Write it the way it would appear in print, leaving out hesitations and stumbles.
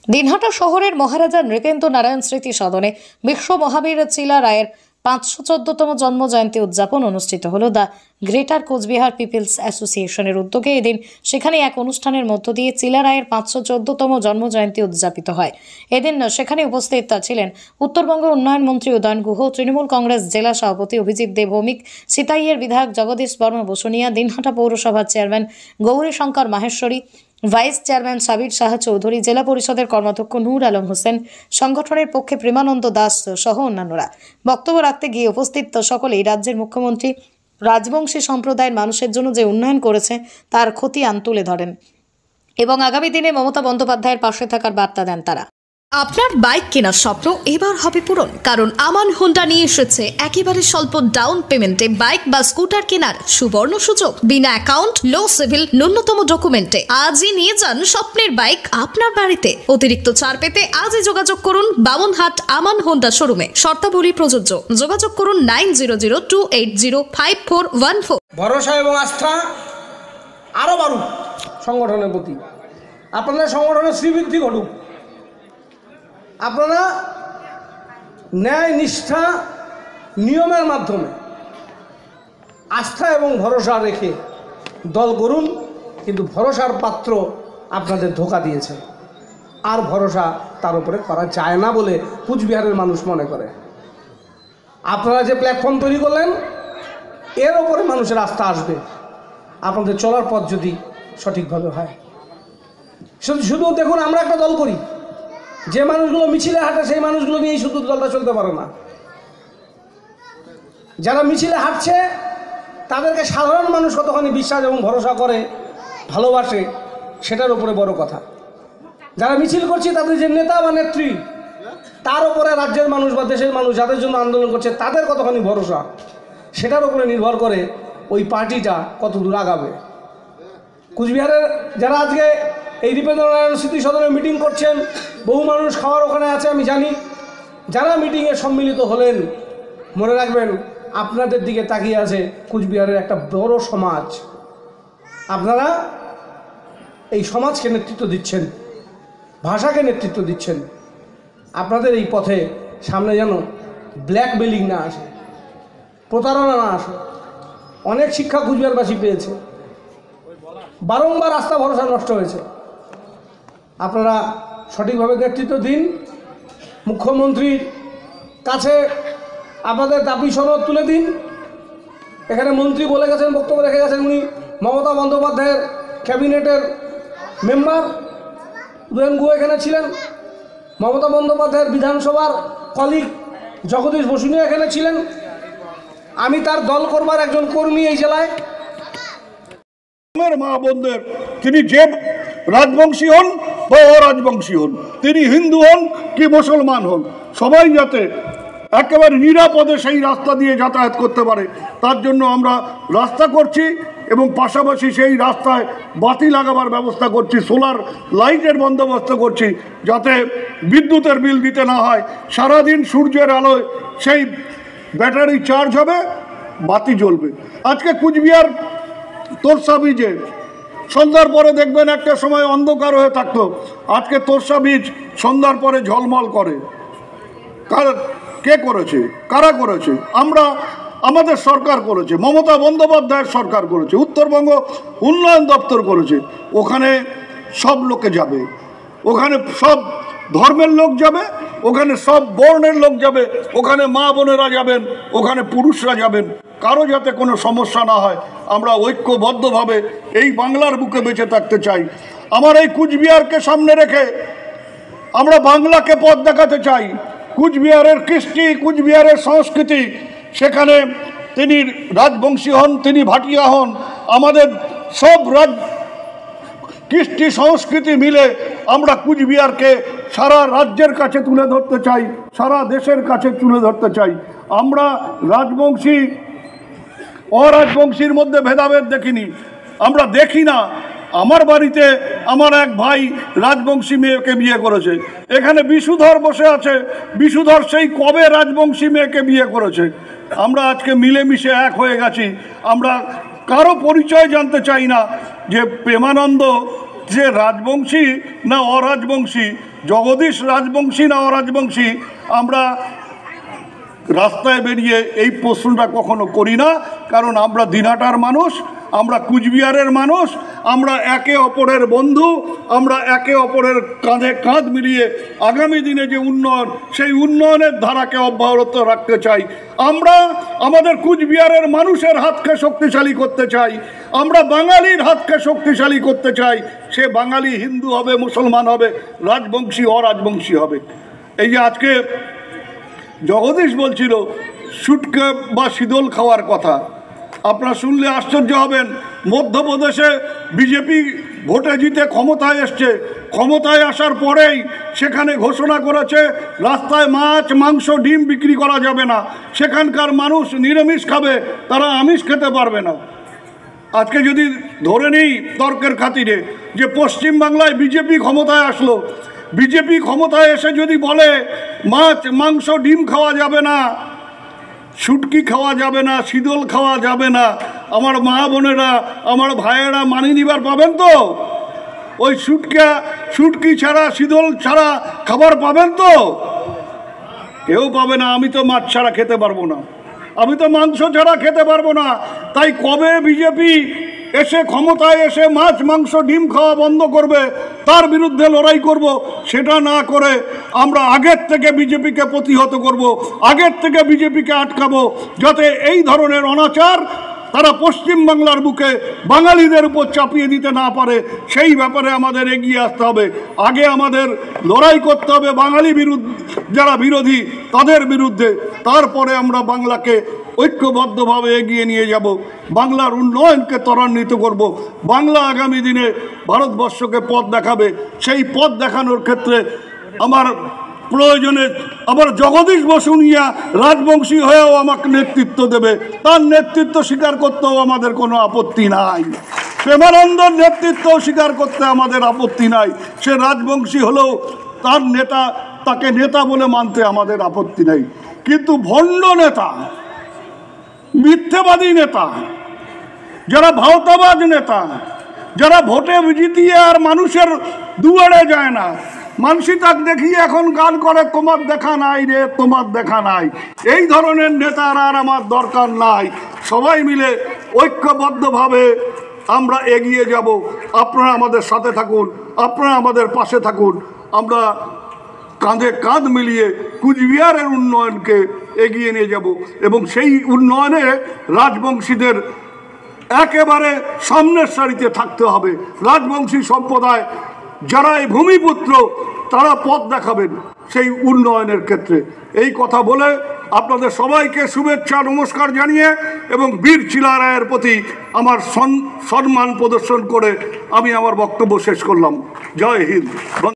দিনহাটা শহরের মহারাজা নৃপেন্দ্র নারায়ণ স্মৃতি সদনে বিশ্ব মহাবীর চিলা রায়ের 514তম জন্ম জয়ন্তী উদযাপন অনুষ্ঠিত হলো। দ্য গ্রেটার কোচবিহার পিপলস অ্যাসোসিয়েশনের উদ্যোগে এদিন সেখানে এক অনুষ্ঠানের মধ্য দিয়ে চিলা রায়ের 514তম জন্ম জয়ন্তী উদযাপিত হয়। এদিন সেখানে উপস্থিত ছিলেন উত্তরবঙ্গ উন্নয়ন মন্ত্রী উদয়ন গুহ, তৃণমূল কংগ্রেস জেলা সভাপতি অভিজিৎ দে ভৌমিক, সিতাইয়ের বিধায়ক জগদীশ বর্মা বসুনিয়া, দিনহাটা পৌরসভার chairman Gourishankar Maheshwari, vice chairman Sabir Shah Chowdhury, জেলা পরিষদের কর্মাধ্যক্ষ নূর আলম হোসেন, সংগঠনের পক্ষে প্রেমানন্দ দাস সহ অন্যান্যরা। বক্তব্য রাখতে গিয়ে উপস্থিত সকলেই রাজ্যের মুখ্যমন্ত্রী রাজবংশী সম্প্রদায়ের মানুষের জন্য যে উন্নয়ন করেছে তার খতিয়ান তুলে ধরেন এবং আগামী দিনে মমতা বন্দ্যোপাধ্যায়ের পাশে থাকার বার্তা দেন তারা। আপনার বাইক কেনার স্বপ্ন এবার হবে পূরণ, কারণ আমান হোন্ডা নিয়ে এসেছে একেবারে স্বল্প ডাউন পেমেন্টে বাইক বা স্কুটার কেনার সুবর্ণ সুযোগ। বিনা অ্যাকাউন্ট, লো সিভিল, ন্যূনতম ডকুমেন্টে আজই নিয়ে যান স্বপ্নের বাইক আপনার বাড়িতে। অতিরিক্ত ছাড় পেতে আজই যোগাযোগ করুন বামনহাট আমান হোন্ডা শোরুমে। শর্তাবলী প্রযোজ্য। যোগাযোগ করুন 9002805414। ভরসা এবং আস্থা আরও বাড়ুক সংগঠনের প্রতি, আপনাদের সংগঠনের শ্রীবৃদ্ধি ঘটুক। আপনারা ন্যায়, নিষ্ঠা, নিয়মের মাধ্যমে আস্থা এবং ভরসা রেখে দল করুন, কিন্তু ভরসার পাত্র আপনাদের ধোঁকা দিয়েছে। আর ভরসা তার উপরে করা যায় না বলে কুচবিহারের মানুষ মনে করে। আপনারা যে প্ল্যাটফর্ম তৈরি করলেন, এর ওপরে মানুষের আস্থা আসবে আপনাদের চলার পথ যদি সঠিকভাবে হয়। শুধু দেখুন, আমরা একটা দল করি, যে মানুষগুলো মিছিলে হাঁটে সেই মানুষগুলো নিয়েই শুধু দলটা চলতে পারে না। যারা মিছিলে হাঁটছে তাদেরকে সাধারণ মানুষ কতখানি বিশ্বাস এবং ভরসা করে, ভালোবাসে, সেটার উপরে বড় কথা। যারা মিছিল করছে তাদের যে নেতা বা নেত্রী, তার উপরে রাজ্যের মানুষ বা দেশের মানুষ যাদের জন্য আন্দোলন করছে তাদের কতখানি ভরসা, সেটার উপরে নির্ভর করে ওই পার্টিটা কত দূর আগাবে। কুচবিহারের যারা আজকে এই নৃপেন্দ্র নারায়ণ স্মৃতি সদনে মিটিং করছেন, বহু মানুষ খাওয়ার ওখানে আছে আমি জানি। যারা মিটিংয়ে সম্মিলিত হলেন, মনে রাখবেন আপনাদের দিকে তাকিয়ে আছে কুচবিহারের একটা বড় সমাজ। আপনারা এই সমাজকে নেতৃত্ব দিচ্ছেন, ভাষাকে নেতৃত্ব দিচ্ছেন। আপনাদের এই পথে সামনে যেন ব্ল্যাকমেলিং না আসে, প্রতারণা না আসে। অনেক শিক্ষা কুচবিহারবাসী পেয়েছে, বারংবার আস্থা ভরসা নষ্ট হয়েছে। আপনারা সঠিকভাবে নেতৃত্ব দিন। মুখ্যমন্ত্রীর কাছে আপনাদের দাবি সনদ তুলে দিন। এখানে মন্ত্রী বলে গেছেন, বক্তব্য রেখে গেছেন, উনি মমতা বন্দ্যোপাধ্যায়ের ক্যাবিনেটের মেম্বার। উদয়ন গুহ এখানে ছিলেন, মমতা বন্দ্যোপাধ্যায়ের বিধানসভার কলিগ জগদীশ বসুনিয়া এখানে ছিলেন। আমি তার দল করবার একজন কর্মী এই জেলায়। মা বোনদের তিনি যে রাজবংশী হন বা অরাজবংশী হন, তিনি হিন্দু হন কি মুসলমান হন, সবাই যাতে একেবারে নিরাপদে সেই রাস্তা দিয়ে যাতায়াত করতে পারে, তার জন্য আমরা রাস্তা করছি এবং পাশাপাশি সেই রাস্তায় বাতি লাগাবার ব্যবস্থা করছি, সোলার লাইটের বন্দোবস্ত করছি, যাতে বিদ্যুতের বিল দিতে না হয়। সারাদিন সূর্যের আলোয় সেই ব্যাটারি চার্জ হবে, বাতি জ্বলবে। আজকে কুচবিহার তোরসা ব্রিজে সন্ধ্যার পরে দেখবেন একটা সময় অন্ধকার হয়ে থাকতো, আজকে তোরসা ব্রিজ সন্ধ্যার পরে ঝলমল করে। কে করেছে? কারা করেছে? আমরা, আমাদের সরকার করেছে, মমতা বন্দ্যোপাধ্যায়ের সরকার করেছে, উত্তরবঙ্গ উন্নয়ন দপ্তর করেছে। ওখানে সব লোকে যাবে, ওখানে সব ধর্মের লোক যাবে, ওখানে সব বর্ণের লোক যাবে, ওখানে মা বোনেরা যাবেন, ওখানে পুরুষরা যাবেন। কারো যাতে কোনো সমস্যা না হয়, আমরা ঐক্যবদ্ধভাবে এই বাংলার বুকে বেঁচে থাকতে চাই। আমার এই কুচবিহারকে সামনে রেখে আমরা বাংলাকে পথ দেখাতে চাই। কুচবিহারের কৃষ্টি, কুচবিহারের সংস্কৃতি, সেখানে তিনি রাজবংশী হন, তিনি ভাটিয়া হন, আমাদের সব কৃষ্টি সংস্কৃতি মিলে আমরা কুচবিহারকে সারা রাজ্যের কাছে তুলে ধরতে চাই, সারা দেশের কাছে তুলে ধরতে চাই। আমরা রাজবংশী অরাজবংশীর মধ্যে ভেদাভেদ দেখিনি, আমরা দেখি না। আমার বাড়িতে আমার এক ভাই রাজবংশী মেয়েকে বিয়ে করেছে, এখানে বিশুধর বসে আছে, বিশুধর সেই কবে রাজবংশী মেয়েকে বিয়ে করেছে। আমরা আজকে মিলেমিশে এক হয়ে গেছি। আমরা কারো পরিচয় জানতে চাই না যে প্রেমানন্দ যে রাজবংশী না অরাজবংশী, জগদীশ রাজবংশী না অরাজবংশী আমরা রাস্তায় বেরিয়ে এই প্রশ্নটা কখনো করি না, কারণ আমরা দিনহাটার মানুষ, আমরা কুচবিহারের মানুষ, আমরা একে অপরের বন্ধু, আমরা একে অপরের কাঁধে কাঁধ মিলিয়ে আগামী দিনে যে উন্নয়ন, সেই উন্নয়নের ধারাকে অব্যাহত রাখতে চাই। আমরা আমাদের কুচবিহারের মানুষের হাতকে শক্তিশালী করতে চাই, আমরা বাঙালির হাতকে শক্তিশালী করতে চাই। সে বাঙালি হিন্দু হবে, মুসলমান হবে, রাজবংশী অরাজবংশী হবে। এই যে আজকে জগদীশ বলছিল সুটকে বা শীতল খাওয়ার কথা, আপনারা শুনলে আশ্চর্য হবেন। মধ্যপ্রদেশে বিজেপি ভোটে জিতে ক্ষমতায় এসছে, ক্ষমতায় আসার পরেই সেখানে ঘোষণা করেছে রাস্তায় মাছ, মাংস, ডিম বিক্রি করা যাবে না, সেখানকার মানুষ নিরামিষ খাবে, তারা আমিষ খেতে পারবে না। আজকে যদি ধরে নিই তর্কের খাতিরে যে পশ্চিমবাংলায় বিজেপি ক্ষমতায় আসলো, বিজেপি ক্ষমতায় এসে যদি বলে মাছ, মাংস, ডিম খাওয়া যাবে না, শুটকি খাওয়া যাবে না, শীতল খাওয়া যাবে না, আমার মা বোনেরা, আমার ভাইয়েরা মানিয়ে নিবার পাবেন তো? ওই শুটকি ছাড়া, শীতল ছাড়া খাবার পাবেন তো? কেউ পাবে না। আমি তো মাছ ছাড়া খেতে পারবো না, আমি তো মাংস ছাড়া খেতে পারবো না। তাই কবে বিজেপি এসে ক্ষমতায় এসে মাছ, মাংস, ডিম খাওয়া বন্ধ করবে, তার বিরুদ্ধে লড়াই করব। সেটা না করে আমরা আগের থেকে বিজেপিকে প্রতিহত করব, আগের থেকে বিজেপিকে আটকাবো, যাতে এই ধরনের অনাচার তারা পশ্চিমবাংলার বুকে বাঙালিদের উপর চাপিয়ে দিতে না পারে। সেই ব্যাপারে আমাদের এগিয়ে আসতে হবে। আগে আমাদের লড়াই করতে হবে বাঙালি যারা বিরোধী তাদের বিরুদ্ধে, তারপরে আমরা বাংলাকে ঐক্যবদ্ধভাবে এগিয়ে নিয়ে যাব, বাংলার উন্নয়নকে ত্বরান্বিত করব। বাংলা আগামী দিনে ভারতবর্ষকে পথ দেখাবে। সেই পথ দেখানোর ক্ষেত্রে আমার প্রয়োজনে আবার জগদীশ বসুনিয়া রাজবংশী হয়েও আমাকে নেতৃত্ব দেবে, তার নেতৃত্ব স্বীকার করতেও আমাদের কোনো আপত্তি নাই। প্রেমানন্দর নেতৃত্ব স্বীকার করতে আমাদের আপত্তি নাই। সে রাজবংশী হলেও তার নেতা, তাকে নেতা বলে মানতে আমাদের আপত্তি নাই। কিন্তু ভণ্ড নেতা, মিথ্যেবাদী নেতা, যারা ভাওতাবাজ নেতা, যারা ভোটে জিতিয়ে আর মানুষের দুয়ারে যায় না, মানসি তাক দেখিয়ে এখন গান করে তোমার দেখা নাই রে, তোমার দেখা নাই, এই ধরনের নেতার আর আমার দরকার নাই। সবাই মিলে ঐক্যবদ্ধভাবে আমরা এগিয়ে যাব। আপনারা আমাদের সাথে থাকুন, আপনারা আমাদের পাশে থাকুন। আমরা কাঁধে কাঁধ মিলিয়ে কুচবিহারের উন্নয়নকে এগিয়ে নিয়ে যাব এবং সেই উন্নয়নে রাজবংশীদের একেবারে সামনের সারিতে থাকতে হবে। রাজবংশী সম্প্রদায় যারা এই ভূমিপুত্র, তারা পথ দেখাবেন সেই উন্নয়নের ক্ষেত্রে। এই কথা বলে আপনাদের সবাইকে শুভেচ্ছা নমস্কার জানিয়ে এবং বীর চিলা রায়ের প্রতি আমার সম্মান প্রদর্শন করে আমি আমার বক্তব্য শেষ করলাম। জয় হিন্দ।